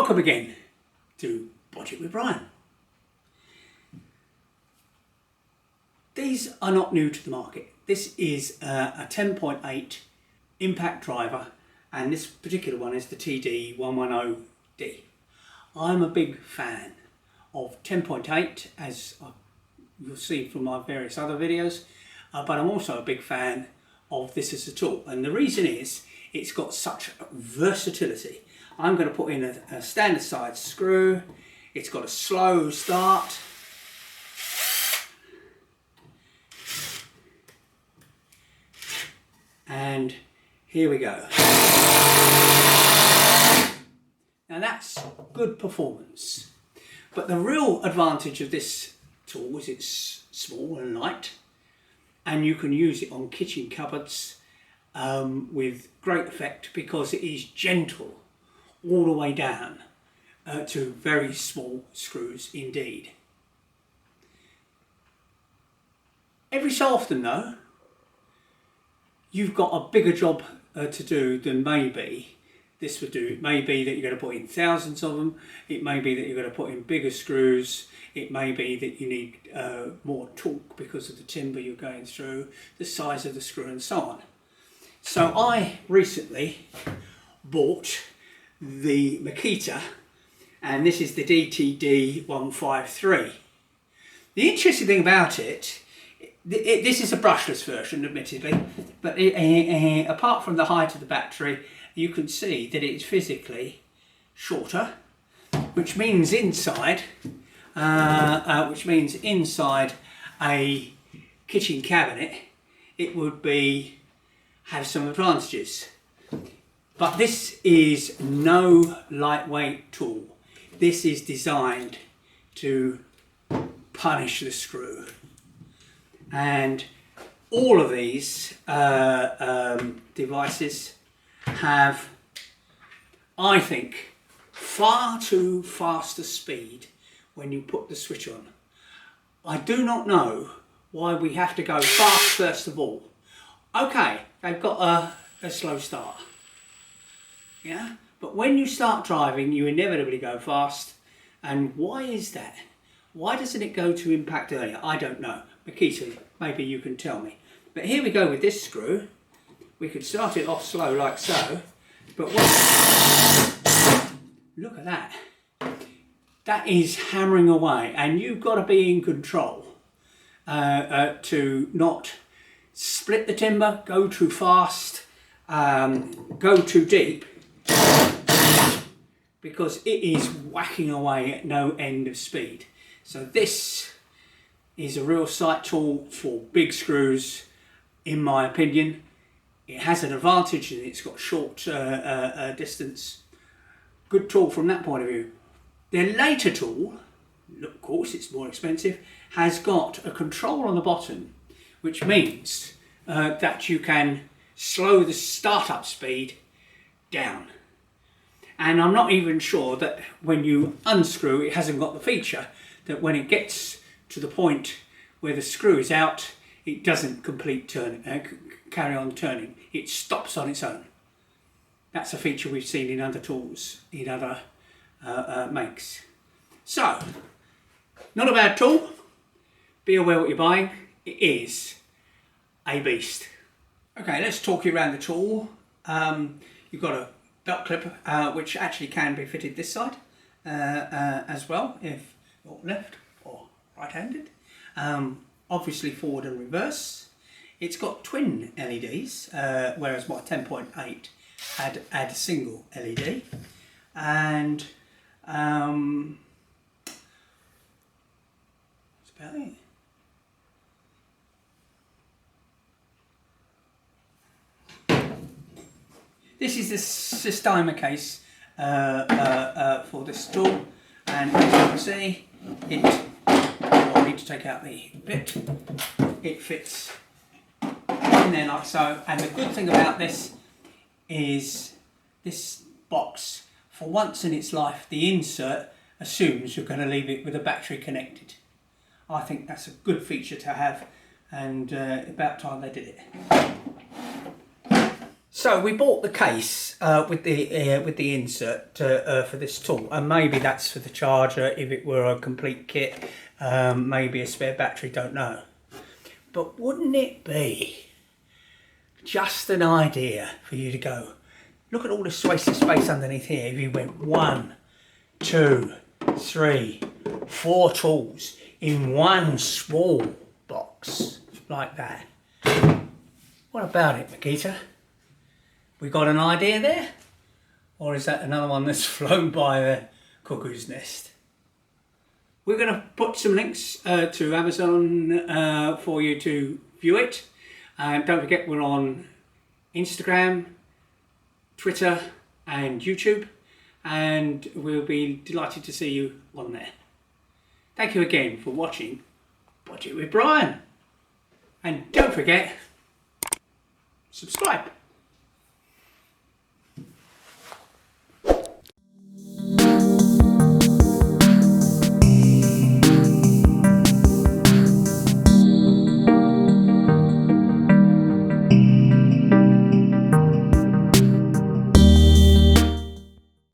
Welcome again to Budget with Brian. These are not new to the market. This is a 10.8 impact driver, and this particular one is the TD153. I'm a big fan of 10.8, as you'll see from my various other videos, but I'm also a big fan of this as a tool, and the reason is it's got such versatility. I'm going to put in a standard size screw. It's got a slow start. And here we go. Now that's good performance. But the real advantage of this tool is it's small and light, and you can use it on kitchen cupboards with great effect because it is gentle all the way down to very small screws indeed. Every so often though, you've got a bigger job to do than maybe this would do. It may be that you're going to put in thousands of them. It may be that you're going to put in bigger screws. It may be that you need more torque because of the timber you're going through, the size of the screw and so on. So I recently bought the Makita, and this is the DTD153. The interesting thing about it, this is a brushless version admittedly, but apart from the height of the battery, you can see that it's physically shorter, which means inside a kitchen cabinet it would have some advantages. But this is no lightweight tool. This is designed to punish the screw. And all of these devices have, I think, far too fast a speed when you put the switch on. I do not know why we have to go fast first of all. Okay, they've got a slow start. Yeah, but when you start driving, you inevitably go fast. And why is that? Why doesn't it go to impact earlier? I don't know. Makita, maybe you can tell me. But here we go with this screw. We could start it off slow like so, but look at that. That is hammering away, and you've got to be in control to not split the timber, go too fast, go too deep, because it is whacking away at no end of speed. So this is a real sight tool for big screws, in my opinion. It has an advantage and it's got short distance. Good tool from that point of view. The later tool, of course it's more expensive, has got a control on the bottom, which means that you can slow the startup speed down. And I'm not even sure that when you unscrew, it hasn't got the feature that when it gets to the point where the screw is out, it doesn't carry on turning. It stops on its own. That's a feature we've seen in other tools, in other makes. So, not a bad tool. Be aware what you're buying. It is a beast. Okay, let's talk you around the tool. You've got a belt clip, which actually can be fitted this side as well, if you're left or right-handed. Obviously forward and reverse. It's got twin LEDs, whereas my 10.8 had a single LED. And that's about it. This is the Systema case for this tool, and as you can see, I need to take out the bit. It fits in there like so, and the good thing about this is this box, for once in its life, the insert assumes you're going to leave it with a battery connected. I think that's a good feature to have, and about time they did it. So we bought the case with the insert for this tool, and maybe that's for the charger if it were a complete kit, maybe a spare battery, don't know. But wouldn't it be just an idea for you to go, look at all this wasted space underneath here if you went 1, 2, 3, 4 tools in one small box like that. What about it, Makita? We got an idea there? Or is that another one that's flown by the cuckoo's nest? We're going to put some links to Amazon for you to view it. And don't forget, we're on Instagram, Twitter and YouTube. And we'll be delighted to see you on there. Thank you again for watching Watch It with Brian. And don't forget, subscribe.